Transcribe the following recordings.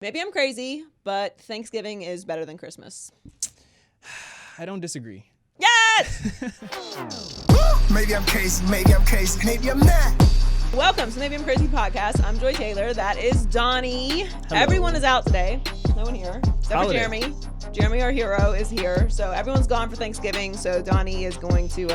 Maybe I'm crazy, but Thanksgiving is better than Christmas. I don't disagree. Yes! Maybe I'm crazy, maybe I'm not. Welcome to Maybe I'm Crazy podcast. I'm Joy Taylor. That is Donnie. Hello. Everyone is out today. No one here. Except for Jeremy. Jeremy, our hero, is here. So everyone's gone for Thanksgiving. So Donnie is going to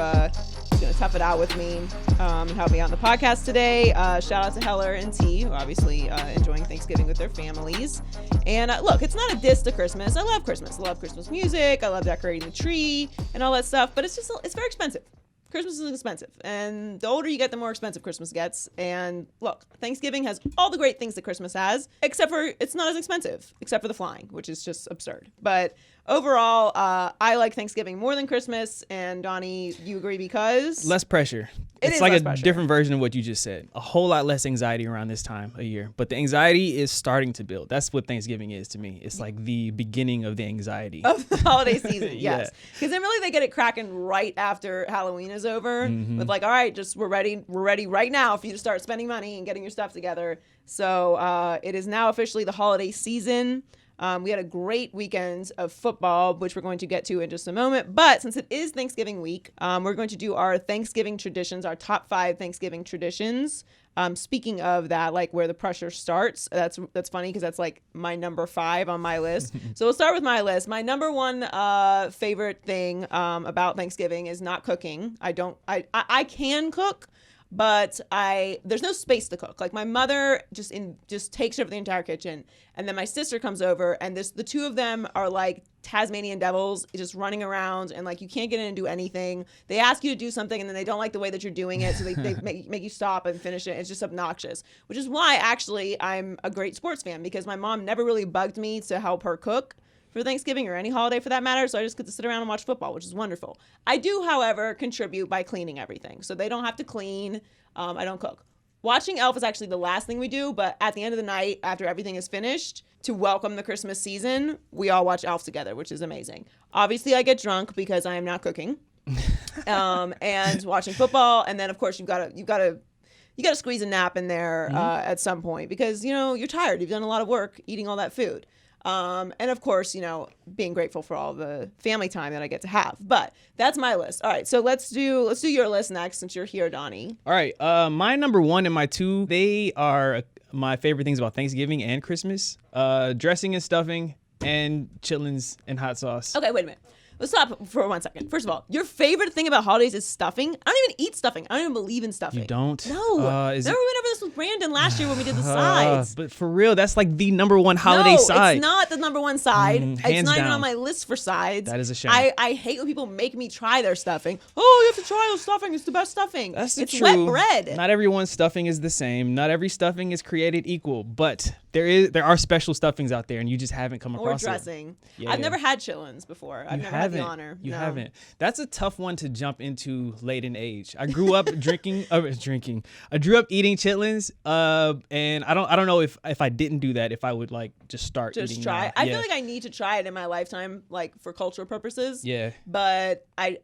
tough it out with me and help me out on the podcast today. Shout out to Heller and T, who are obviously enjoying Thanksgiving with their families. And look, it's not a diss to Christmas. I love Christmas. I love Christmas music. I love decorating the tree and all that stuff. But it's very expensive. Christmas is expensive, and the older you get, the more expensive Christmas gets. And look, Thanksgiving has all the great things that Christmas has, except for it's not as expensive, except for the flying, which is just absurd. But overall, I like Thanksgiving more than Christmas. And Donnie, you agree because? Less pressure. It's like a different version of what you just said. A whole lot less anxiety around this time of year. But the anxiety is starting to build. That's what Thanksgiving is to me. It's like the beginning of the anxiety. Of the holiday season, yes. Yeah. Because then really they get it cracking right after Halloween is over. With like, all right, just we're ready right now for you to start spending money and getting your stuff together. So it is now officially the holiday season. We had a great weekend of football, which we're going to get to in just a moment. But since it is Thanksgiving week, we're going to do our Thanksgiving traditions, our top 5 Thanksgiving traditions. Speaking of that, like where the pressure starts, that's funny because that's like my number 5 on my list. So we'll start with my list. My number 1 favorite thing about Thanksgiving is not cooking. I can cook, but there's no space to cook. Like my mother just takes over the entire kitchen, and then my sister comes over, and the two of them are like Tasmanian devils, just running around, and like you can't get in and do anything. They ask you to do something, and then they don't like the way that you're doing it, so they make you stop and finish it. It's just obnoxious, which is why actually I'm a great sports fan, because my mom never really bugged me to help her cook for Thanksgiving or any holiday for that matter, so I just get to sit around and watch football, which is wonderful. I do, however, contribute by cleaning everything, so they don't have to clean. I don't cook. Watching Elf is actually the last thing we do, but at the end of the night, after everything is finished, to welcome the Christmas season, we all watch Elf together, which is amazing. Obviously, I get drunk because I am not cooking, and watching football, and then of course you gotta squeeze a nap in there at some point because you're tired. You've done a lot of work eating all that food. And of course, being grateful for all the family time that I get to have. But that's my list. All right, so let's do your list next since you're here, Donnie. All right, my number 1 and my 2, they are my favorite things about Thanksgiving and Christmas. Dressing and stuffing and chitlins and hot sauce. Okay, wait a minute. Let's stop for 1 second. First of all, your favorite thing about holidays is stuffing? I don't even eat stuffing. I don't even believe in stuffing. You don't? No. Remember we went over this with Brandon last year when we did the sides. But for real, that's like the number 1 holiday side. No, it's not the number 1 side. It's not even down. on my list for sides. That is a shame. I hate when people make me try their stuffing. Oh, you have to try your stuffing. It's the best stuffing. It's true. Wet bread. Not everyone's stuffing is the same. Not every stuffing is created equal, but there are special stuffings out there, and you just haven't come across it. Or dressing. Yeah. I've never had chitlins before. I've never had the honor. You haven't. That's a tough one to jump into late in age. I grew up drinking. I grew up eating chitlins, and I don't know if I didn't do that, if I would like just start eating. Just try. I feel like I need to try it in my lifetime, like for cultural purposes. Yeah. But I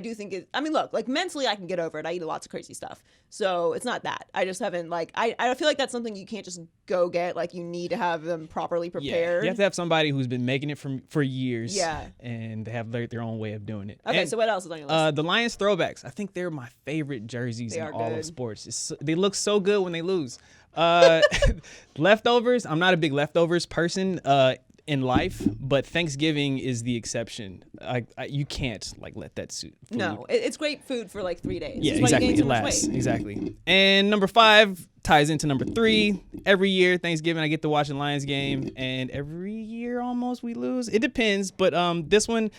do think it. I mean, look, like mentally, I can get over it. I eat lots of crazy stuff, so it's not that. I just haven't like. I feel like that's something you can't just go get. Like you need to have them properly prepared. Yeah. You have to have somebody who's been making it for years. Yeah. And they have their own way of doing it. Okay, and, so what else is on your list? The Lions throwbacks. I think they're my favorite jerseys in all good. of sports. They look so good when they lose. Leftovers. I'm not a big leftovers person in life, but Thanksgiving is the exception. You can't like let that suit. No, it's great food for like 3 days. Yeah, That's exactly. Why you gain It so much lasts. weight. Exactly. And number 5 ties into number 3. Every year, Thanksgiving, I get to watch a Lions game, and every year almost we lose. It depends, but this one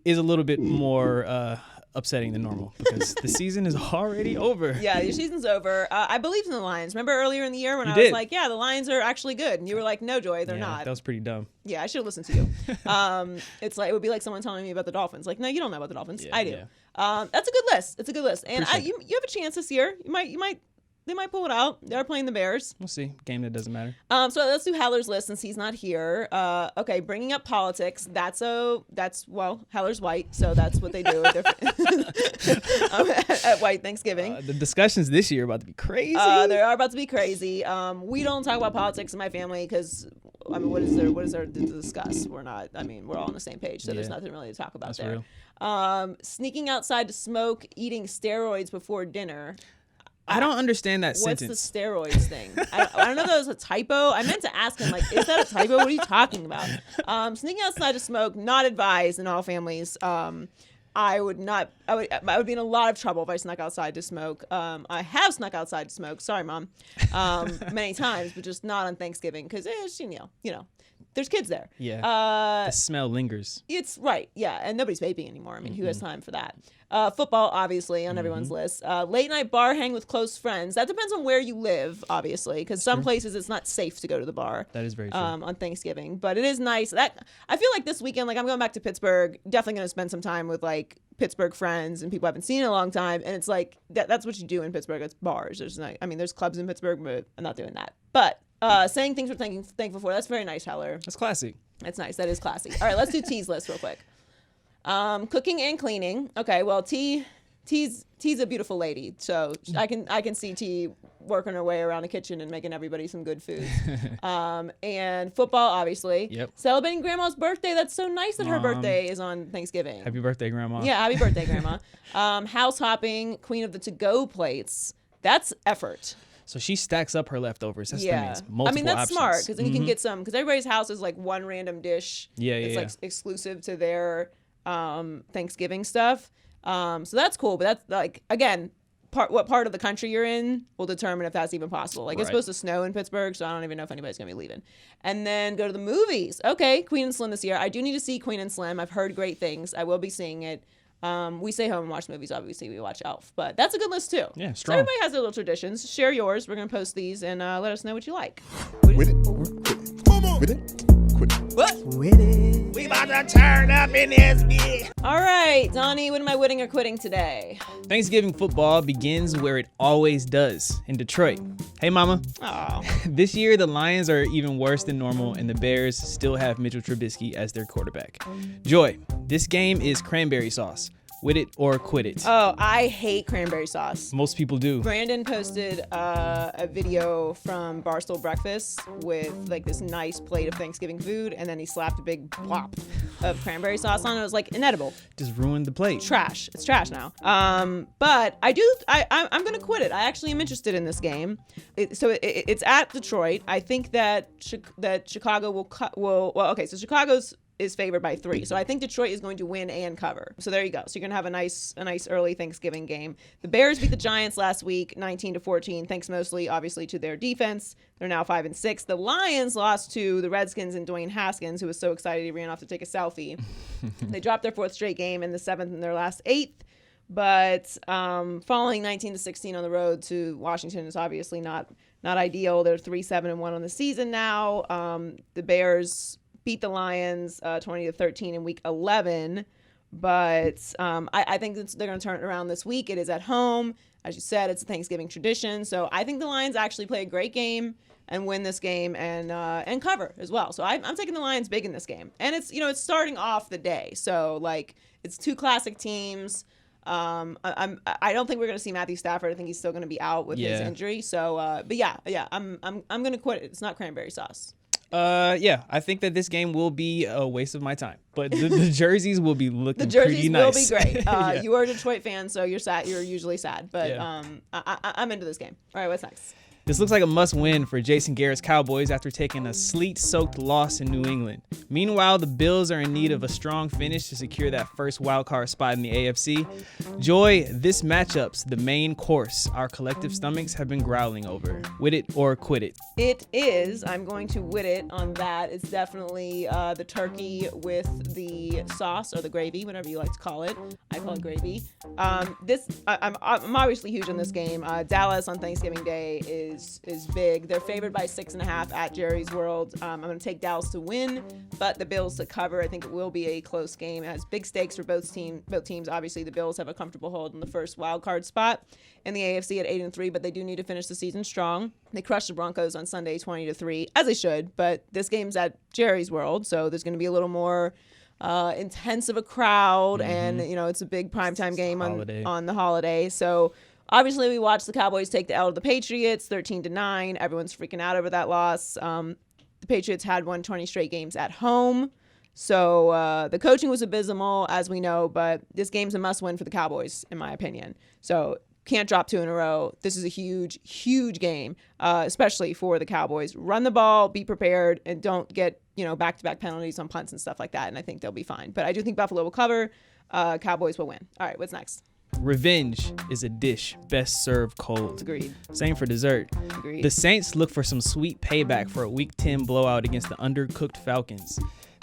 is a little bit more upsetting than normal because the season is already over. Yeah, your season's over. I believed in the Lions. Remember earlier in the year when You I was did. like, yeah, the Lions are actually good. And you were like, no, Joy, they're not. That was pretty dumb. Yeah, I should have listened to you. It's like, it would be like someone telling me about the Dolphins. Like, no, you don't know about the Dolphins. Yeah, I do. yeah. That's a good list. It's a good list. And Appreciate you have a chance this year. They might pull it out. They're playing the Bears. We'll see. Game that doesn't matter. So let's do Haller's list since he's not here. Okay, bringing up politics. That's Haller's white, so that's what they do at White Thanksgiving. The discussions this year are about to be crazy. They are about to be crazy. We don't talk about politics in my family because I mean, what is there to discuss? We're not. I mean, we're all on the same page, so there's nothing really to talk about there. Real. Sneaking outside to smoke, eating steroids before dinner. I don't understand that What's sentence. the steroids thing? I don't know if that was a typo. I meant to ask him, like, is that a typo? What are you talking about? Sneaking outside to smoke, not advised in all families. I would be in a lot of trouble if I snuck outside to smoke. I have snuck outside to smoke. Sorry, Mom. Many times, but just not on Thanksgiving because it's, you know, there's kids there. Yeah. The smell lingers. It's right. Yeah. And nobody's vaping anymore. I mean, who has time for that? Football, obviously, on everyone's list. Late night bar hang with close friends. That depends on where you live, obviously, because some places it's not safe to go to the bar. That is very true. On Thanksgiving, but it is nice. That I feel like this weekend, like I'm going back to Pittsburgh. Definitely going to spend some time with like Pittsburgh friends and people I haven't seen in a long time. And it's like that's what you do in Pittsburgh. It's bars. There's not. I mean, there's clubs in Pittsburgh, but I'm not doing that. But saying things we're thankful for. That's very nice, Heller. That's classy. That's nice. That is classy. All right, let's do T's list real quick. Cooking and cleaning. Okay, well, T's a beautiful lady, so I can see T working her way around the kitchen and making everybody some good food. And football, obviously. Yep. Celebrating Grandma's birthday. That's so nice that her birthday is on Thanksgiving. Happy birthday, Grandma. Yeah, happy birthday, Grandma. House hopping, queen of the to-go plates. That's effort. So she stacks up her leftovers. That's Yeah, multiple I mean that's options. smart because then you can get some. Because everybody's house is like one random dish. It's like exclusive to their Thanksgiving stuff. So that's cool. But that's like again, what part of the country you're in will determine if that's even possible. Like it's supposed to snow in Pittsburgh, so I don't even know if anybody's gonna be leaving. And then go to the movies. Okay, Queen and Slim this year. I do need to see Queen and Slim. I've heard great things. I will be seeing it. We stay home and watch movies. Obviously, we watch Elf, but that's a good list too. Yeah, So strong. everybody has their little traditions. Share yours. We're gonna post these and let us know what you like. What With it or quit it. With it, quit it. What? With it. We about to turn up in this bitch. All right, Donnie, what am I winning or quitting today? Thanksgiving football begins where it always does, in Detroit. Hey, Mama. Oh, This year, the Lions are even worse than normal, and the Bears still have Mitchell Trubisky as their quarterback. Joy, this game is cranberry sauce. With it or quit it. Oh, I hate cranberry sauce. Most people do. Brandon posted a video from Barstool Breakfast with like this nice plate of Thanksgiving food, and then he slapped a big plop of cranberry sauce on it. It was like inedible. Just ruined the plate. Trash. It's trash now. But I'm gonna quit it. I actually am interested in this game. It's at Detroit. I think that Chicago will. Okay, so Chicago's is favored by 3. So I think Detroit is going to win and cover. So there you go. So you're going to have a nice early Thanksgiving game. The Bears beat the Giants last week, 19-14, thanks mostly, obviously, to their defense. They're now 5-6. The Lions lost to the Redskins and Dwayne Haskins, who was so excited he ran off to take a selfie. They dropped their 4th straight game and the 7th in their last 8th. But falling 19-16 on the road to Washington is obviously not ideal. They're 3-7-1 on the season now. The Bears beat the Lions 20-13 in week 11, but I think they're going to turn it around this week. It is at home. As you said, it's a Thanksgiving tradition. So I think the Lions actually play a great game and win this game and cover as well. So I'm taking the Lions big in this game. And it's starting off the day. So like it's 2 classic teams. I don't think we're going to see Matthew Stafford. I think he's still going to be out with his injury. So but yeah, I'm going to quit it. It's not cranberry sauce. I think that this game will be a waste of my time, but the jerseys will be looking the jerseys pretty nice. will be great. Yeah. You are a Detroit fan, so you're sad. You're usually sad, but I'm into this game. All right, what's next? This looks like a must-win for Jason Garrett's Cowboys after taking a sleet-soaked loss in New England. Meanwhile, the Bills are in need of a strong finish to secure that first wildcard spot in the AFC. Joy, this matchup's the main course our collective stomachs have been growling over. With it or quit it? It is. I'm going to wit it on that. It's definitely the turkey with the sauce or the gravy, whatever you like to call it. I call it gravy. I'm obviously huge on this game. Dallas on Thanksgiving Day is big. They're favored by 6.5 at Jerry's World. I'm going to take Dallas to win, but the Bills to cover. I think it will be a close game. It has big stakes for both teams. Obviously, the Bills have a comfortable hold in the first wild card spot in the AFC at 8-3, but they do need to finish the season strong. They crushed the Broncos on Sunday 20-3, as they should, but this game's at Jerry's World, so there's going to be a little more intense of a crowd, and it's a big primetime game on the holiday. So obviously, we watched the Cowboys take the L to the Patriots, 13-9. Everyone's freaking out over that loss. The Patriots had won 20 straight games at home. So the coaching was abysmal, as we know, but this game's a must-win for the Cowboys, in my opinion. So can't drop 2 in a row. This is a huge, huge game, especially for the Cowboys. Run the ball, be prepared, and don't get back-to-back penalties on punts and stuff like that, and I think they'll be fine. But I do think Buffalo will cover. Cowboys will win. All right, what's next? Revenge is a dish best served cold. Agreed. Same for dessert. Agreed. The Saints look for some sweet payback for a Week 10 blowout against the undercooked Falcons.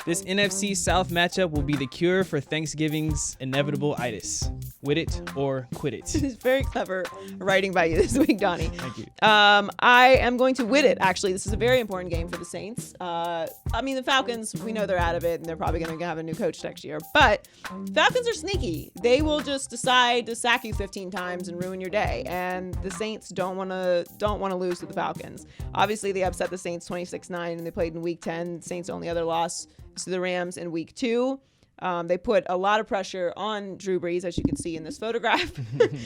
This NFC South matchup will be the cure for Thanksgiving's inevitable itis. Wit it or quit it. It's very clever writing by you this week, Donnie. Thank you. I am going to wit it, actually. This is a very important game for the Saints. The Falcons, we know they're out of it, and they're probably going to have a new coach next year. But Falcons are sneaky. They will just decide to sack you 15 times and ruin your day. And the Saints don't want to lose to the Falcons. Obviously, they upset the Saints 26-9, and they played in Week 10. The Saints' only other loss to the Rams in Week 2. They put a lot of pressure on Drew Brees, as you can see in this photograph.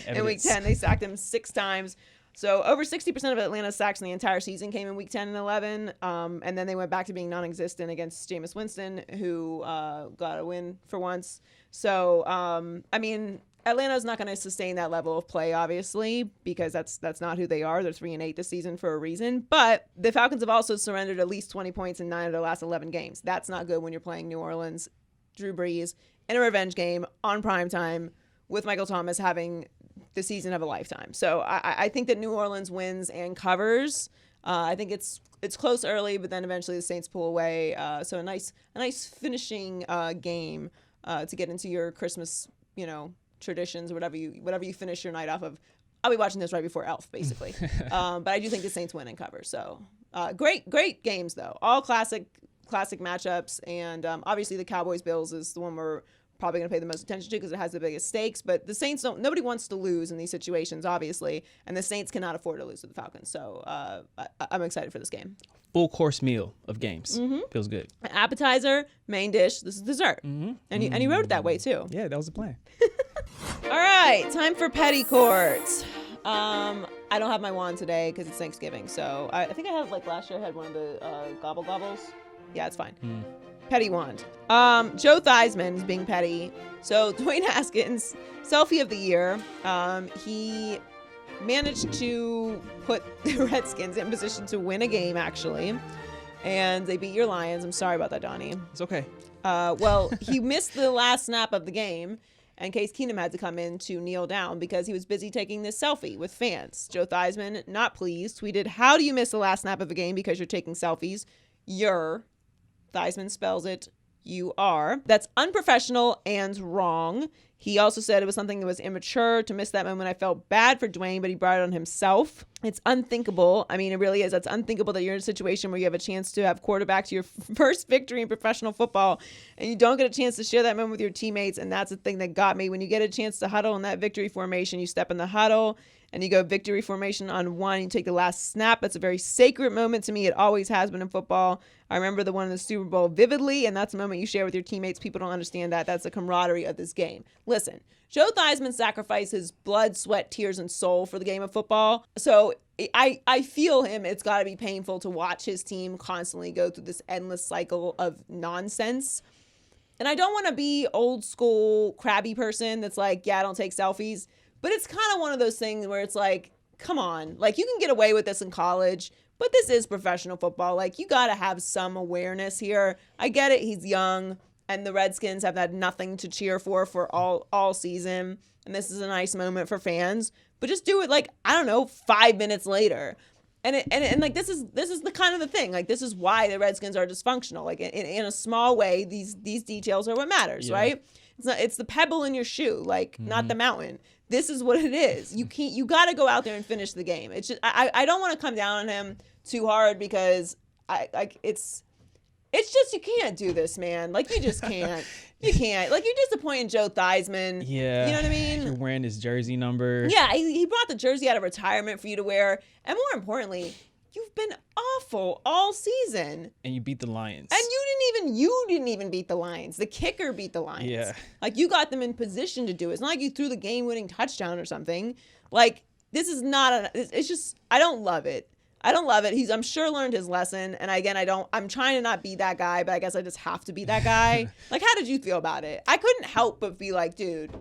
In Week 10, they sacked him 6 times. So over 60% of Atlanta's sacks in the entire season came in Week 10 and 11. And then they went back to being non-existent against Jameis Winston, who got a win for once. So, Atlanta's not going to sustain that level of play, obviously, because that's not who they are. They're 3-8 this season for a reason. But the Falcons have also surrendered at least 20 points in 9 of their last 11 games. That's not good when you're playing New Orleans, Drew Brees, in a revenge game on primetime with Michael Thomas having the season of a lifetime. So I think that New Orleans wins and covers. I think it's close early, but then eventually the Saints pull away. So a nice finishing game to get into your Christmas, traditions, whatever you finish your night off of. I'll be watching this right before Elf, basically. But I do think the Saints win and cover. So great games though, all classic matchups, and obviously the Cowboys-Bills is the one we're probably going to pay the most attention to because it has the biggest stakes. But the Saints nobody wants to lose in these situations, obviously, and the Saints cannot afford to lose to the Falcons. So I'm excited for this game. Full course meal of games. Feels good. Appetizer, main dish. This is dessert, and you wrote it that way too. Yeah, that was the plan. All right, time for petty court. I don't have my wand today because it's Thanksgiving, so I think I had last year I had one of the gobble gobbles. Yeah, it's fine. Petty wand. Joe Theismann is being petty. So Dwayne Haskins, selfie of the year. He managed to put the Redskins in position to win a game, actually. And they beat your Lions. I'm sorry about that, Donnie. It's okay. Well, he missed the last snap of the game, and Case Keenum had to come in to kneel down because he was busy taking this selfie with fans. Joe Theismann, not pleased, tweeted, "How do you miss the last snap of a game because you're taking selfies? Theismann spells it, you are. That's unprofessional and wrong. He also said it was something that was immature to miss that moment. I felt bad for Dwayne, but he brought it on himself. It's unthinkable. I mean, it really is. That's unthinkable that you're in a situation where you have a chance to have quarterback to your first victory in professional football, and you don't get a chance to share that moment with your teammates. And that's the thing that got me. When you get a chance to huddle in that victory formation, you step in the huddle and you go victory formation on one. You take the last snap. That's a very sacred moment to me. It always has been in football. I remember the one in the Super Bowl vividly, and that's a moment you share with your teammates. People don't understand that. That's the camaraderie of this game. Listen, Joe Theismann sacrificed his blood, sweat, tears, and soul for the game of football. So I feel him. It's got to be painful to watch his team constantly go through this endless cycle of nonsense. And I don't want to be old school crabby person that's like, yeah, I don't take selfies. But it's kind of one of those things where it's like, come on, you can get away with this in college, but this is professional football. You got to have some awareness here. I get it. He's young, and the Redskins have had nothing to cheer for all season. And this is a nice moment for fans, but just do it 5 minutes later. And this is the kind of the thing. This is why the Redskins are dysfunctional. In a small way, these details are what matters, right? It's the pebble in your shoe, not the mountain. This is what it is. You got to go out there and finish the game. It's just I don't want to come down on him too hard because it's just you can't do this, man. You just can't. You can't. You're disappointing Joe Theismann. Yeah. You know what I mean? You're wearing his jersey number. Yeah, he brought the jersey out of retirement for you to wear, and more importantly, you've been awful all season. And you beat the Lions. And you didn't even beat the Lions. The kicker beat the Lions. Yeah. You got them in position to do it. It's not like you threw the game-winning touchdown or something. This is not it's just, I don't love it. I don't love it. I'm sure learned his lesson. And again, I'm trying to not be that guy, but I guess I just have to be that guy. Like, how did you feel about it? I couldn't help but be like, dude,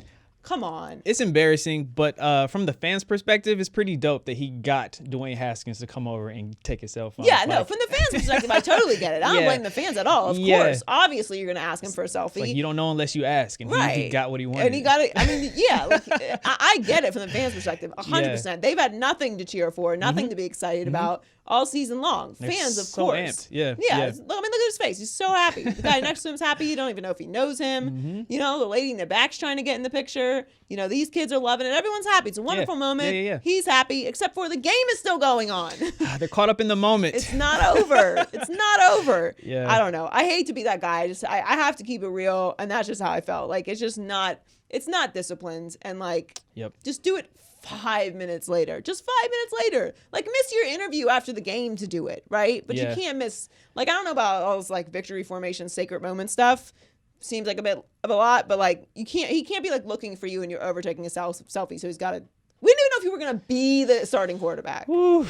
come on. It's embarrassing, but from the fans' perspective, it's pretty dope that he got Dwayne Haskins to come over and take his cell phone. Yeah, no, from the fans' perspective, I totally get it. I don't blame the fans at all. Of course. Obviously, you're going to ask him for a selfie. Like, you don't know unless you ask. And he got what he wanted. And he got it. I mean, yeah, like, I get it from the fans' perspective, 100%. Yeah. They've had nothing to cheer for, nothing to be excited about all season long. They're fans, of so course. Amped. Yeah. I mean, look at his face. He's so happy. The guy next to him's happy. You don't even know if he knows him. You know, the lady in the back's trying to get in the picture. You know, these kids are loving it. Everyone's happy. It's a wonderful moment. Yeah. He's happy, except for the game is still going on. They're caught up in the moment. It's not over. It's not over. Yeah. I don't know. I hate to be that guy. I have to keep it real, and that's just how I felt. Like, it's just not. It's not disciplined, and like, just do it 5 minutes later. Just 5 minutes later. Like, miss your interview after the game to do it, right? But you can't miss. Like, I don't know about all this like victory formation, sacred moment stuff. Seems like a bit of a lot, but like, he can't be like looking for you and you're overtaking a selfie. So he's got to. We didn't even know if you were going to be the starting quarterback. Woo.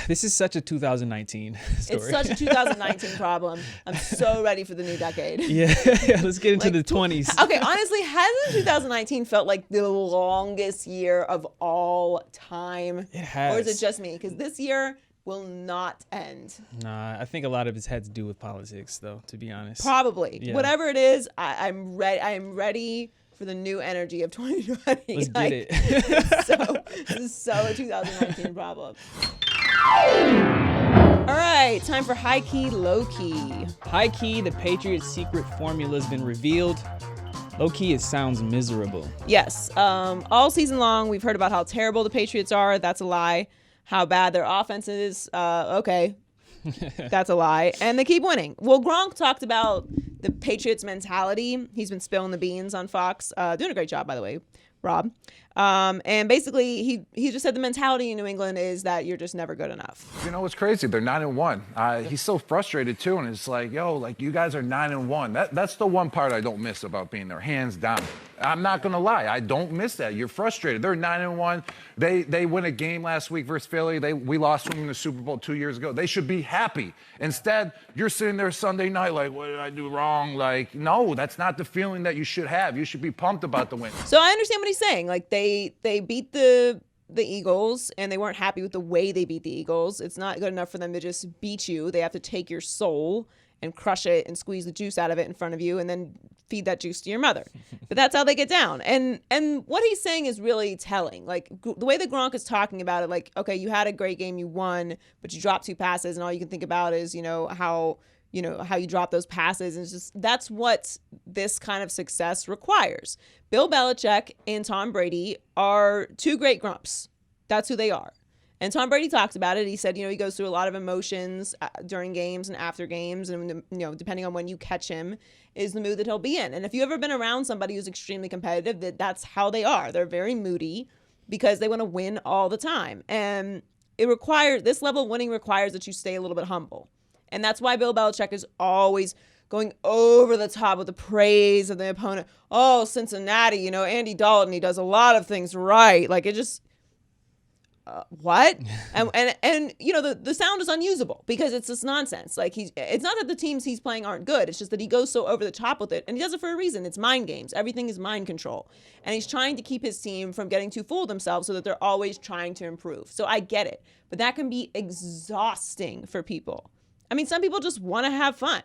This is such a 2019 story. It's such a 2019 problem. I'm so ready for the new decade. Yeah, let's get into the 20s. Okay, honestly, hasn't 2019 felt like the longest year of all time? It has. Or is it just me? Because this year will not end. Nah, I think a lot of it's had to do with politics, though, to be honest. Probably. Yeah. Whatever it is, I'm ready. I am ready for the new energy of 2020. Let's get it. This is so a 2019 problem. All right, time for high key, low key. High key, the Patriots' secret formula has been revealed. Low key, it sounds miserable. Yes. All season long, we've heard about how terrible the Patriots are. That's a lie. How bad their offense is. Okay. That's a lie. And they keep winning. Well, Gronk talked about the Patriots mentality. He's been spilling the beans on Fox. Doing a great job, by the way, Rob. And basically, he just said the mentality in New England is that you're just never good enough. You know, it's crazy. They're 9-1. He's so frustrated, too. And it's like, yo, like, you guys are 9-1. That's the one part I don't miss about being there, hands down. I'm not going to lie. I don't miss that. You're frustrated. They're 9-1. They win a game last week versus Philly. We lost to them in the Super Bowl 2 years ago. They should be happy. Instead, you're sitting there Sunday night like, what did I do wrong? Like, no, that's not the feeling that you should have. You should be pumped about the win. So I understand what he's saying. Like, they beat the Eagles, and they weren't happy with the way they beat the Eagles. It's not good enough for them to just beat you. They have to take your soul and crush it and squeeze the juice out of it in front of you and then feed that juice to your mother. But that's how they get down. And what he's saying is really telling. Like, the way that Gronk is talking about it, like, okay, you had a great game, you won, but you dropped 2 passes, and all you can think about is, how you drop those passes. And it's just, that's what this kind of success requires. Bill Belichick and Tom Brady are 2 great grumps. That's who they are. And Tom Brady talks about it. He said, he goes through a lot of emotions during games and after games. And, depending on when you catch him is the mood that he'll be in. And if you've ever been around somebody who's extremely competitive, that's how they are. They're very moody because they want to win all the time. And this level of winning requires that you stay a little bit humble. And that's why Bill Belichick is always going over the top with the praise of the opponent. Oh, Cincinnati, Andy Dalton, he does a lot of things right. Like, it just... what? And the sound is unusable because it's just nonsense. Like, it's not that the teams he's playing aren't good. It's just that he goes so over the top with it, and he does it for a reason. It's mind games. Everything is mind control. And he's trying to keep his team from getting too full of themselves so that they're always trying to improve. So I get it, but that can be exhausting for people. I mean, some people just want to have fun,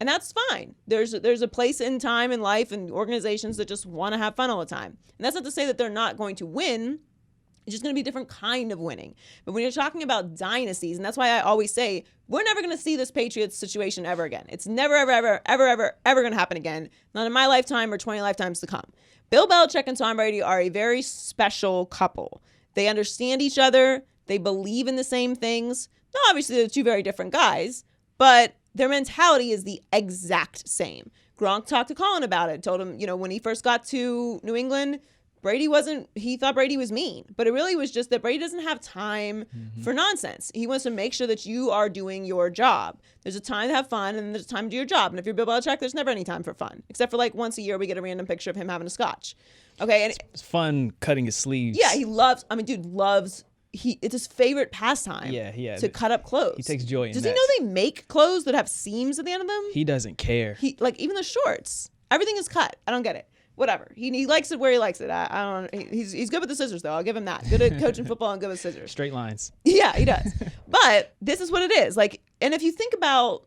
and that's fine. There's a place in time in life and organizations that just want to have fun all the time. And that's not to say that they're not going to win. It's just going to be a different kind of winning. But when you're talking about dynasties, and that's why I always say, we're never going to see this Patriots situation ever again. It's never, ever, ever, ever, ever, ever going to happen again. Not in my lifetime or 20 lifetimes to come. Bill Belichick and Tom Brady are a very special couple. They understand each other. They believe in the same things. Now, obviously, they're 2 very different guys, but their mentality is the exact same. Gronk talked to Colin about it, told him, when he first got to New England, he thought Brady was mean, but it really was just that Brady doesn't have time for nonsense. He wants to make sure that you are doing your job. There's a time to have fun and there's a time to do your job. And if you're Bill Belichick, there's never any time for fun, except for like once a year we get a random picture of him having a scotch. Okay. And it's fun cutting his sleeves. Yeah. He loves it's his favorite pastime. Yeah. To cut up clothes. He takes joy in Does that. he know they make clothes that have seams at the end of them? He doesn't care. He like even the shorts. Everything is cut. I don't get it. Whatever. He likes it where he likes it. I don't. He's good with the scissors though. I'll give him that. Good at coaching football and good with scissors. Straight lines. Yeah, he does. But this is what it is. Like, and if you think about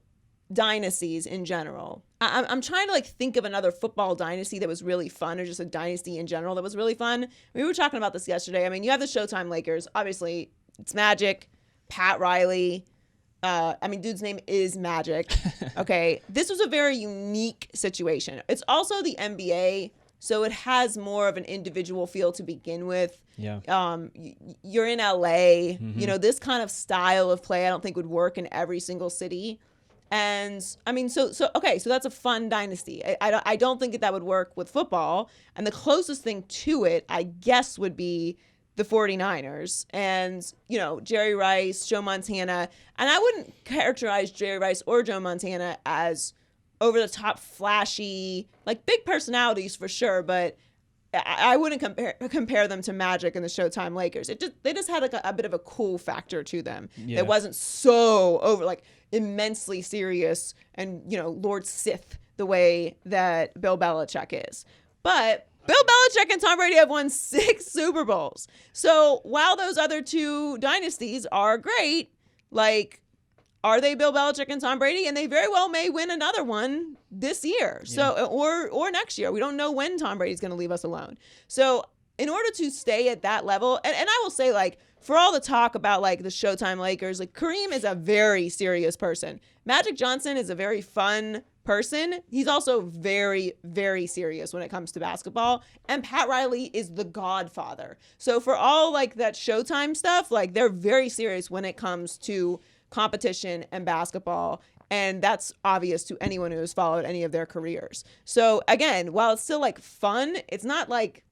dynasties in general, I'm trying to like think of another football dynasty that was really fun, or just a dynasty in general that was really fun. We were talking about this yesterday. I mean, you have the Showtime Lakers. Obviously, it's Magic, Pat Riley. I mean, dude's name is Magic. Okay. This was a very unique situation. It's also the NBA, so it has more of an individual feel to begin with. Yeah. You're in LA. You know, this kind of style of play I don't think would work in every single city. And I mean, so that's a fun dynasty. I don't think that would work with football. And the closest thing to it, I guess, would be the 49ers and, you know, Jerry Rice, Joe Montana. And I wouldn't characterize Jerry Rice or Joe Montana as over the top flashy, like big personalities for sure, but I wouldn't compare them to Magic and the Showtime Lakers. They just had like a bit of a cool factor to them. Yeah. It wasn't so over like immensely serious and, you know, Lord Sith the way that Bill Belichick is. But Bill Belichick and Tom Brady have won 6 Super Bowls. So while those other two dynasties are great, like, are they Bill Belichick and Tom Brady? And they very well may win another one this year. So or next year. We don't know when Tom Brady's going to leave us alone. So in order to stay at that level, and I will say, like, for all the talk about like the Showtime Lakers, like Kareem is a very serious person. Magic Johnson is a very fun person. He's also very, very serious when it comes to basketball. And Pat Riley is the godfather. So for all like that Showtime stuff, like they're very serious when it comes to competition and basketball. And that's obvious to anyone who has followed any of their careers. So again, while it's still like fun, it's not like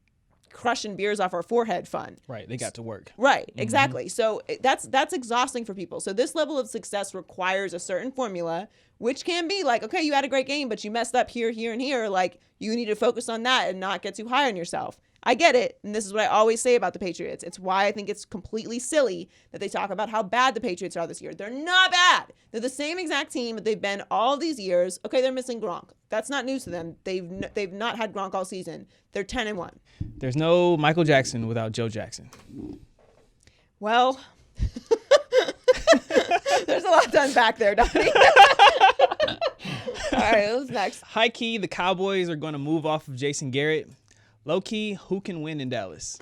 crushing beers off our forehead fun. Right. They got to work. Right. Exactly. So that's exhausting for people. So this level of success requires a certain formula, which can be like, okay, you had a great game, but you messed up here, here, and here. Like, you need to focus on that and not get too high on yourself. I get it. And this is what I always say about the Patriots. It's why I think it's completely silly that they talk about how bad the Patriots are this year. They're not bad. They're the same exact team that they've been all these years. Okay, they're missing Gronk. That's not news to them. They've not had Gronk all season. They're 10-1. There's no Michael Jackson without Joe Jackson. Well, there's a lot done back there, Donnie. All right, who's next? High key, the Cowboys are going to move off of Jason Garrett. Low key, who can win in Dallas?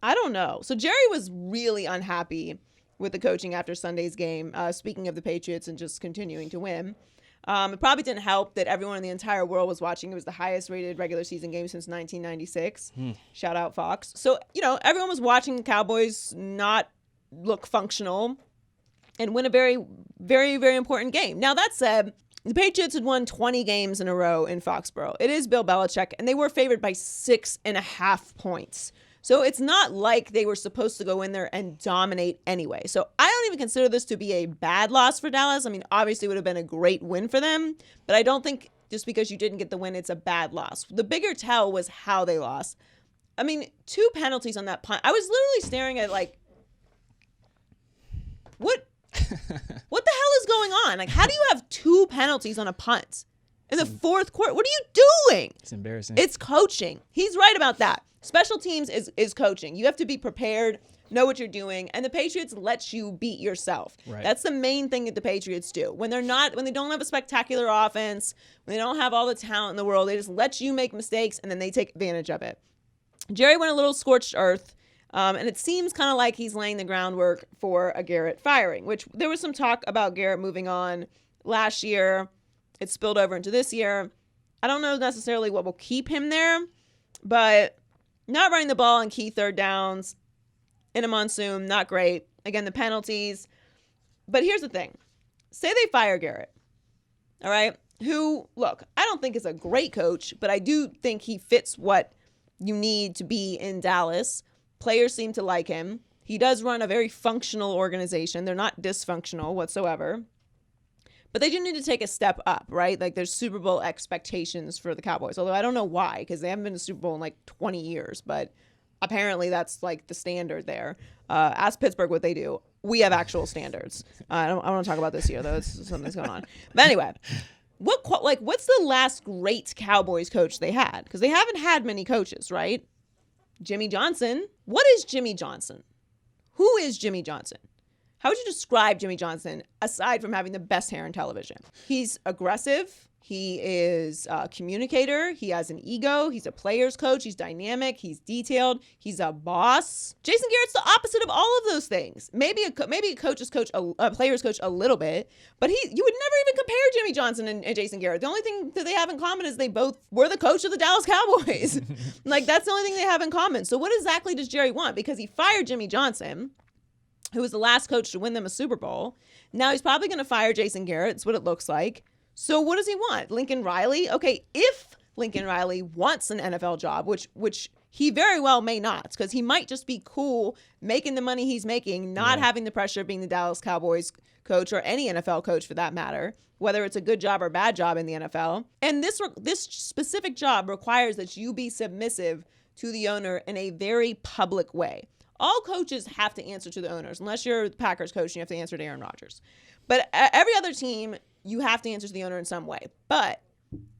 I don't know. So Jerry was really unhappy with the coaching after Sunday's game, speaking of the Patriots and just continuing to win. It probably didn't help that everyone in the entire world was watching. It was the highest rated regular season game since 1996. Shout out Fox. So, you know, everyone was watching the Cowboys not look functional and win a very, very, very important game. Now, that said, the Patriots had won 20 games in a row in Foxborough. It is Bill Belichick, and they were favored by 6.5 points. So it's not like they were supposed to go in there and dominate anyway. So I don't even consider this to be a bad loss for Dallas. I mean, obviously it would have been a great win for them, but I don't think just because you didn't get the win, it's a bad loss. The bigger tell was how they lost. I mean, 2 penalties on that punt. I was literally staring at like, what the hell is going on? Like, how do you have 2 penalties on a punt in the fourth quarter? What are you doing? It's embarrassing. It's coaching. He's right about that. Special teams is coaching. You have to be prepared, know what you're doing, and the Patriots let you beat yourself. Right. That's the main thing that the Patriots do. When they don't have a spectacular offense, when they don't have all the talent in the world, they just let you make mistakes and then they take advantage of it. Jerry went a little scorched earth. And it seems kind of like he's laying the groundwork for a Garrett firing, which there was some talk about Garrett moving on last year. It spilled over into this year. I don't know necessarily what will keep him there, but not running the ball on key third downs in a monsoon, not great. Again, the penalties. But here's the thing. Say they fire Garrett, all right, who, look, I don't think is a great coach, but I do think he fits what you need to be in Dallas. Players seem to like him. He does run a very functional organization. They're not dysfunctional whatsoever. But they do need to take a step up, right? Like, there's Super Bowl expectations for the Cowboys. Although I don't know why, because they haven't been to Super Bowl in like 20 years. But apparently that's like the standard there. Ask Pittsburgh what they do. We have actual standards. I don't want to talk about this year though. It's something's going on. But anyway, what's the last great Cowboys coach they had? Because they haven't had many coaches, right? Jimmy Johnson. What is Jimmy Johnson? Who is Jimmy Johnson? How would you describe Jimmy Johnson aside from having the best hair in television? He's aggressive. He is a communicator. He has an ego. He's a player's coach. He's dynamic. He's detailed. He's a boss. Jason Garrett's the opposite of all of those things. Maybe a coach's coach, a player's coach a little bit, but you would never even compare Jimmy Johnson and Jason Garrett. The only thing that they have in common is they both were the coach of the Dallas Cowboys. Like, that's the only thing they have in common. So what exactly does Jerry want? Because he fired Jimmy Johnson, who was the last coach to win them a Super Bowl. Now he's probably going to fire Jason Garrett. It's what it looks like. So what does he want? Lincoln Riley? Okay, if Lincoln Riley wants an NFL job, which he very well may not, because he might just be cool making the money he's making, not having the pressure of being the Dallas Cowboys coach or any NFL coach for that matter, whether it's a good job or bad job in the NFL. And this specific job requires that you be submissive to the owner in a very public way. All coaches have to answer to the owners, unless you're the Packers coach and you have to answer to Aaron Rodgers. But every other team, you have to answer to the owner in some way. But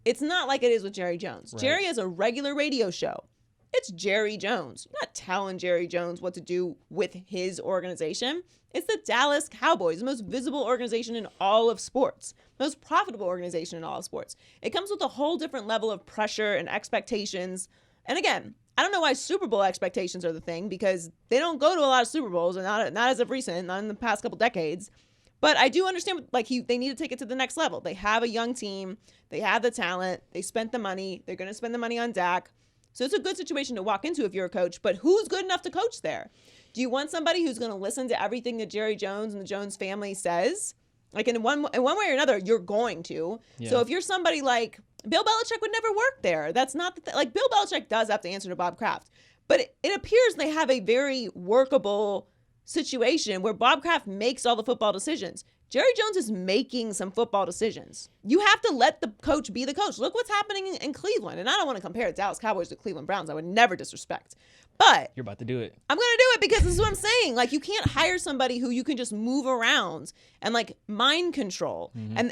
it's not like it is with Jerry Jones. Right. Jerry has a regular radio show. It's Jerry Jones. You're not telling Jerry Jones what to do with his organization. It's the Dallas Cowboys, the most visible organization in all of sports, most profitable organization in all of sports. It comes with a whole different level of pressure and expectations. And again, I don't know why Super Bowl expectations are the thing, because they don't go to a lot of Super Bowls, and not as of recent, not in the past couple decades. But I do understand, like, they need to take it to the next level. They have a young team. They have the talent. They spent the money. They're going to spend the money on Dak. So it's a good situation to walk into if you're a coach. But who's good enough to coach there? Do you want somebody who's going to listen to everything that Jerry Jones and the Jones family says? Like, in one way or another, you're going to. Yeah. So if you're somebody like Bill Belichick, would never work there. That's not the thing. Like, Bill Belichick does have to answer to Bob Kraft. But it appears they have a very workable situation where Bob Kraft makes all the football decisions. Jerry Jones is making some football decisions. You have to let the coach be the coach. Look what's happening in Cleveland. And I don't want to compare Dallas Cowboys to Cleveland Browns. I would never disrespect. But you're about to do it. I'm going to do it because this is what I'm saying. Like, you can't hire somebody who you can just move around and, like, mind control. Mm-hmm.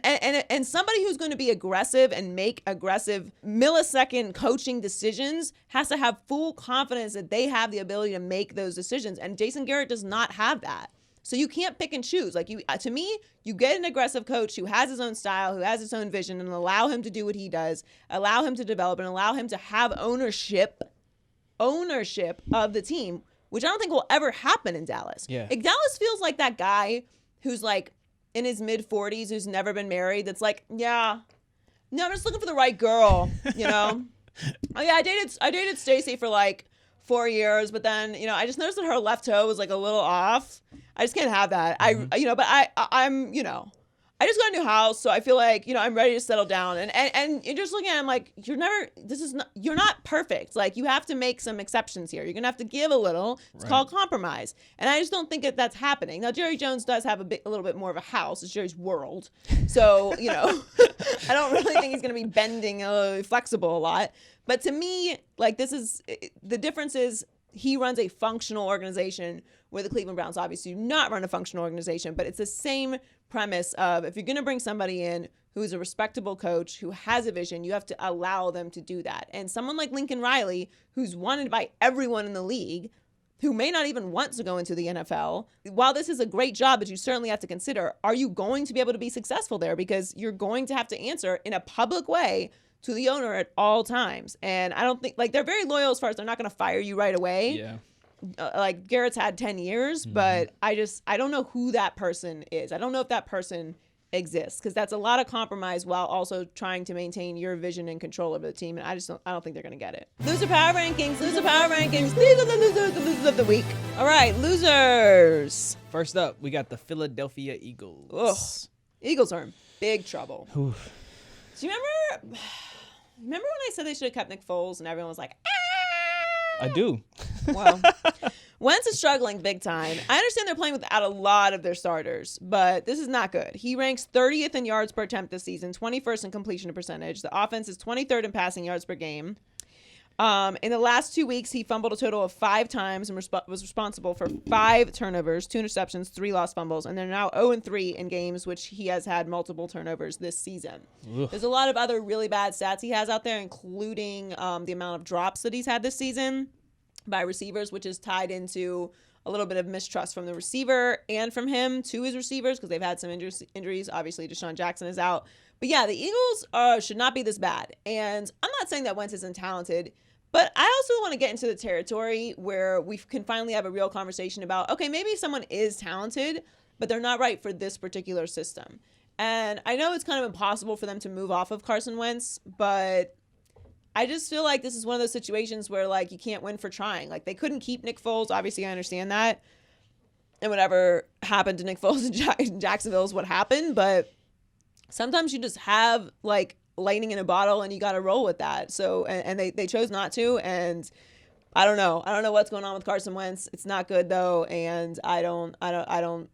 And somebody who's going to be aggressive and make aggressive millisecond coaching decisions has to have full confidence that they have the ability to make those decisions. And Jason Garrett does not have that. So you can't pick and choose. Like, to me, you get an aggressive coach who has his own style, who has his own vision, and allow him to do what he does, allow him to develop, and allow him to have ownership of the team, which I don't think will ever happen in Dallas. Yeah. Like, Dallas feels like that guy who's, like, in his mid-40s, who's never been married, that's like, yeah, no, I'm just looking for the right girl, you know? Oh, yeah, I dated Stacy for, like, 4 years, but then, you know, I just noticed that her left toe was, like, a little off. I just can't have that. I'm, you know, I just got a new house, so I feel like, you know, I'm ready to settle down. And you're just looking at him like, you're not perfect. Like, you have to make some exceptions here. You're going to have to give a little. It's called compromise. And I just don't think that's happening. Now, Jerry Jones does have a little bit more of a house. It's Jerry's world. So, you know, I don't really think he's going to be bending flexible a lot. But to me, like, the difference is he runs a functional organization where the Cleveland Browns obviously do not run a functional organization, but it's the same premise of, if you're going to bring somebody in who's a respectable coach, who has a vision, you have to allow them to do that. And someone like Lincoln Riley, who's wanted by everyone in the league, who may not even want to go into the NFL, while this is a great job that you certainly have to consider, are you going to be able to be successful there? Because you're going to have to answer in a public way to the owner at all times. And I don't think, like, they're very loyal as far as they're not going to fire you right away. Yeah. Like, Garrett's had 10 years, but I don't know who that person is. I don't know if that person exists, because that's a lot of compromise while also trying to maintain your vision and control over the team. And I don't think they're going to get it. Loser power rankings. These are the losers of the week. All right, losers. First up, we got the Philadelphia Eagles. Ugh. Eagles are in big trouble. Oof. Do you remember when I said they should have kept Nick Foles and everyone was like, ah? I do. Well, Wentz is struggling big time. I understand they're playing without a lot of their starters, but this is not good. He ranks 30th in yards per attempt this season, 21st in completion percentage. The offense is 23rd in passing yards per game. In the last 2 weeks, he fumbled a total of 5 times and was responsible for 5 turnovers, 2 interceptions, 3 lost fumbles, and they're now 0-3 in games which he has had multiple turnovers this season. Ugh. There's a lot of other really bad stats he has out there, including the amount of drops that he's had this season by receivers, which is tied into a little bit of mistrust from the receiver and from him to his receivers because they've had some injuries. Obviously, Deshaun Jackson is out. But yeah, the Eagles should not be this bad. And I'm not saying that Wentz isn't talented, but I also want to get into the territory where we can finally have a real conversation about, okay, maybe someone is talented, but they're not right for this particular system. And I know it's kind of impossible for them to move off of Carson Wentz, but I just feel like this is one of those situations where, like, you can't win for trying. Like, they couldn't keep Nick Foles. Obviously, I understand that. And whatever happened to Nick Foles in Jacksonville is what happened. But sometimes you just have, like, lightning in a bottle and you got to roll with that. So, and they chose not to. And I don't know. I don't know what's going on with Carson Wentz. It's not good, though. And I don't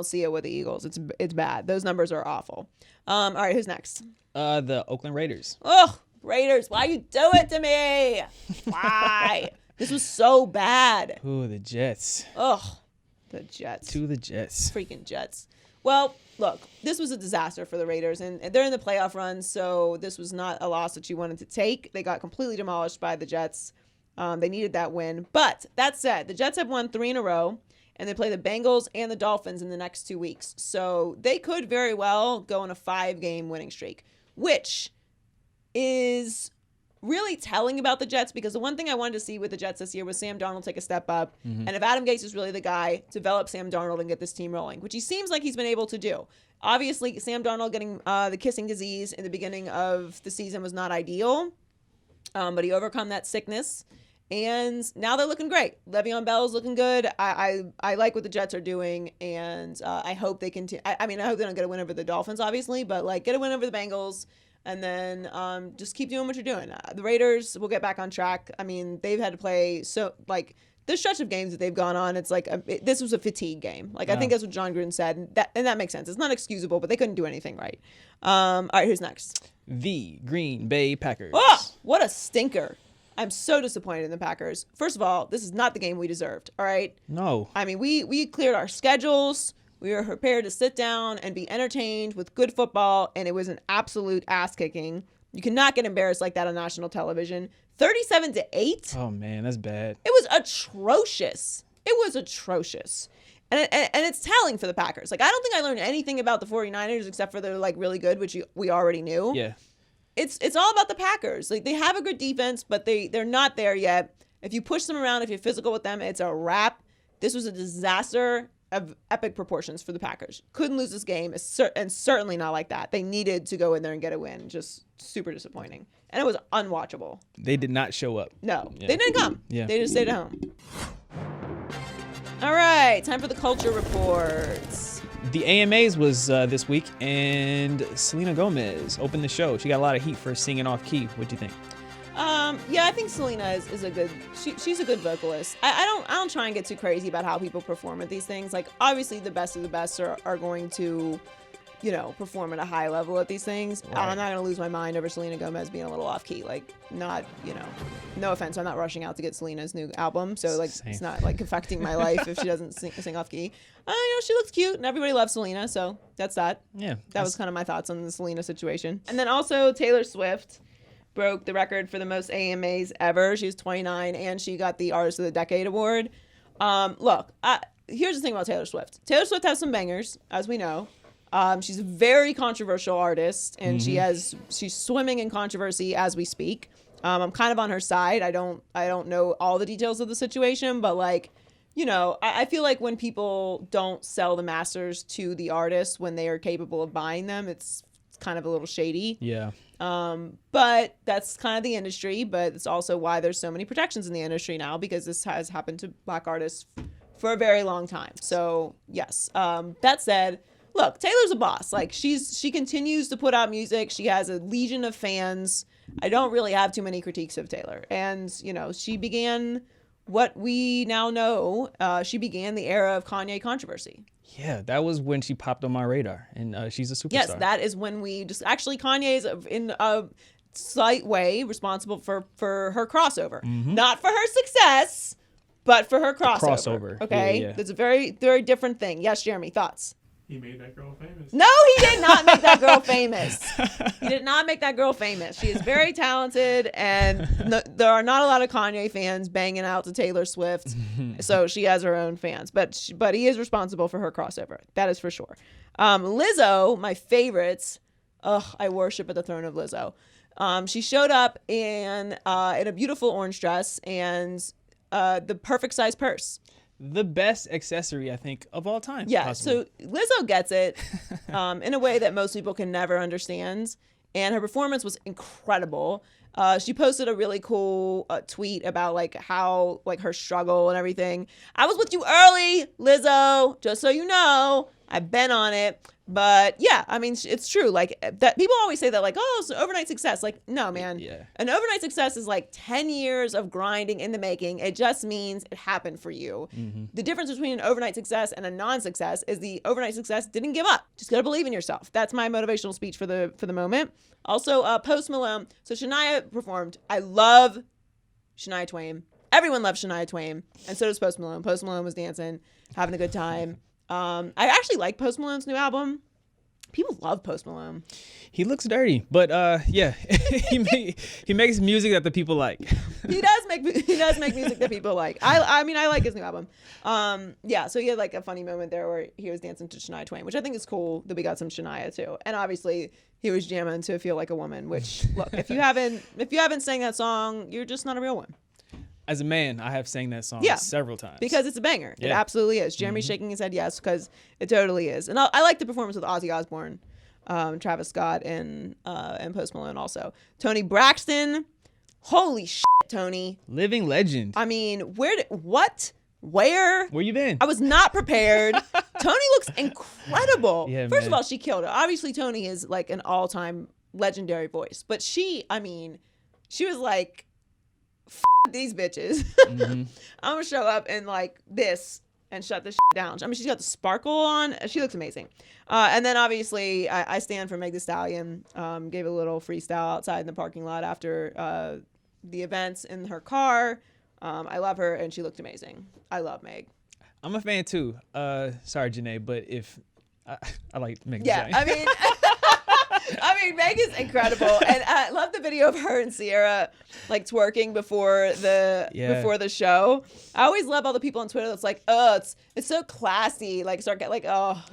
see it with the Eagles. It's bad. Those numbers are awful. All right, who's next? The Oakland Raiders. Oh, Raiders, why you do it to me? Why? This was so bad. Ooh, the Jets. Ugh, the Jets. To the Jets. Freaking Jets. Well, look, this was a disaster for the Raiders, and they're in the playoff run, so this was not a loss that you wanted to take. They got completely demolished by the Jets. They needed that win. But that said, the Jets have won 3 in a row, and they play the Bengals and the Dolphins in the next 2 weeks. So they could very well go on a 5-game winning streak, which is really telling about the Jets, because the one thing I wanted to see with the Jets this year was Sam Darnold take a step up. Mm-hmm. And if Adam Gase is really the guy, develop Sam Darnold and get this team rolling, which he seems like he's been able to do. Obviously, Sam Darnold getting the kissing disease in the beginning of the season was not ideal, but he overcome that sickness. And now they're looking great. Le'Veon Bell's looking good. I like what the Jets are doing, and I hope they continue. I mean, I hope they don't get a win over the Dolphins, obviously, but like get a win over the Bengals. And then just keep doing what you're doing. The Raiders will get back on track. I mean, they've had to play the stretch of games that they've gone on. It's like this was a fatigue game. Like I think that's what John Gruden said, and that makes sense. It's not excusable, but they couldn't do anything right. All right, who's next? The Green Bay Packers. Oh, what a stinker! I'm so disappointed in the Packers. First of all, this is not the game we deserved. All right. No. I mean, we cleared our schedules. We were prepared to sit down and be entertained with good football, and it was an absolute ass-kicking. You cannot get embarrassed like that on national television. 37-8. Oh, man, that's bad. It was atrocious. It was atrocious. And it's telling for the Packers. Like, I don't think I learned anything about the 49ers except for they're, like, really good, which we already knew. Yeah. It's all about the Packers. Like, they have a good defense, but they're not there yet. If you push them around, if you're physical with them, it's a wrap. This was a disaster of epic proportions for the Packers. Couldn't lose this game, and certainly not like that. They needed to go in there and get a win. Just super disappointing. And it was unwatchable. They did not show up. No, They didn't come. Yeah. They just stayed at home. All right, time for the culture reports. The AMAs was this week, and Selena Gomez opened the show. She got a lot of heat for singing off key. What do you think? Yeah, I think Selena is a good. She's a good vocalist. I don't try and get too crazy about how people perform at these things. Like, obviously, the best of the best are going to, perform at a high level at these things. Right. I'm not gonna lose my mind over Selena Gomez being a little off key. Like, not, no offense, I'm not rushing out to get Selena's new album. So like, Same. It's not like affecting my life if she doesn't sing off key. She looks cute and everybody loves Selena. So that's that. Yeah. That was kind of my thoughts on the Selena situation. And then also Taylor Swift broke the record for the most AMAs ever. She was 29, and she got the Artist of the Decade award. Look, here's the thing about Taylor Swift. Taylor Swift has some bangers, as we know. She's a very controversial artist, and she's swimming in controversy as we speak. I'm kind of on her side. I don't know all the details of the situation, but I feel like when people don't sell the masters to the artist when they are capable of buying them, it's kind of a little shady. Yeah. But that's kind of the industry, but it's also why there's so many protections in the industry now, because this has happened to Black artists for a very long time. So yes. That said, look, Taylor's a boss. Like, she continues to put out music. She has a legion of fans. I don't really have too many critiques of Taylor. And, she began what we now know. She began the era of Kanye controversy. Yeah, that was when she popped on my radar, and she's a superstar. Yes, that is when we just actually Kanye is in slight way responsible for her crossover. Mm-hmm. Not for her success, but for her Crossover. Okay? Yeah. That's a very, very different thing. Yes, Jeremy, thoughts? He made that girl famous. No, he did not make that girl famous. He did not make that girl famous. She is very talented, and there are not a lot of Kanye fans banging out to Taylor Swift, so she has her own fans. But he is responsible for her crossover. That is for sure. Lizzo, my favorites. I worship at the throne of Lizzo. She showed up in a beautiful orange dress and the perfect size purse. The best accessory, I think, of all time. Yeah, possibly. so Lizzo gets it in a way that most people can never understand, and her performance was incredible. She posted a really cool tweet about like how like her struggle and everything. I was with you early, Lizzo, just so you know. I've been on it. But yeah, I mean, it's true. Like that, people always say that like, oh, it's an overnight success. Like, no, man. Yeah. An overnight success is like 10 years of grinding in the making. It just means it happened for you. Mm-hmm. The difference between an overnight success and a non-success is the overnight success didn't give up. Just gotta believe in yourself. That's my motivational speech for the moment. Also, Post Malone. So Shania performed. I love Shania Twain. Everyone loves Shania Twain, and so does Post Malone. Post Malone was dancing, having a good time. I actually like Post Malone's new album. People love Post Malone. He looks dirty, but yeah, he makes music that the people like. He does make music that people like. I mean, I like his new album. Yeah, so he had like a funny moment there where he was dancing to Shania Twain, which I think is cool that we got some Shania too. And obviously he was jamming to Feel Like a Woman, which look, if you haven't sang that song, you're just not a real one. As a man, I have sang that song several times. Because it's a banger. It Yeah. absolutely is. Jeremy's shaking his head yes, because it totally is. And I like the performance with Ozzy Osbourne, Travis Scott, and Post Malone also. Tony Braxton. Holy shit, Tony. Living legend. I mean, where? Where you been? I was not prepared. Tony looks incredible. Yeah, First of man. all, she killed it. Obviously, Tony is like an all-time legendary voice. But she was like, these bitches. Mm-hmm. I'm gonna show up in like this and shut this down. I mean, she's got the sparkle on. She looks amazing. And then obviously I stand for Meg Thee Stallion. Gave a little freestyle outside in the parking lot after the events in her car. I love her and she looked amazing. I love Meg. I'm a fan too. Sorry, Janae, but if I like Meg Thee Yeah, Stallion. I mean, Meg is incredible, and I love the video of her and Sierra like twerking before the show. I always love all the people on Twitter that's like, oh, it's so classy, like oh,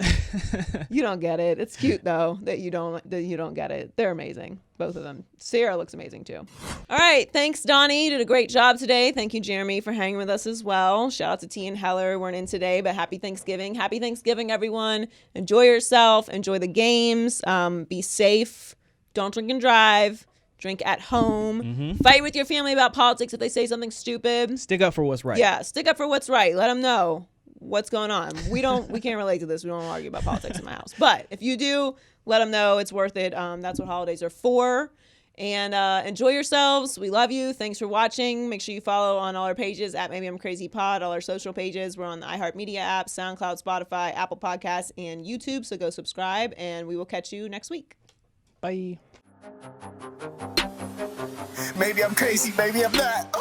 you don't get it. It's cute though that you don't get it. They're amazing, both of them. Sierra looks amazing too. All right, thanks Donnie, you did a great job today. Thank you Jeremy for hanging with us as well. Shout out to T and Heller, weren't in today, but happy Thanksgiving everyone. Enjoy yourself, enjoy the games, be safe, don't drink and drive, drink at home, fight with your family about politics if they say something stupid. Stick up for what's right. Yeah, stick up for what's right. Let them know what's going on. We can't relate to this. We don't argue about politics in my house. But if you do, let them know it's worth it. That's what holidays are for. And enjoy yourselves. We love you. Thanks for watching. Make sure you follow on all our pages at Maybe I'm Crazy Pod, all our social pages. We're on the iHeartMedia app, SoundCloud, Spotify, Apple Podcasts, and YouTube. So go subscribe, and we will catch you next week. Bye. Maybe I'm crazy, maybe I'm not.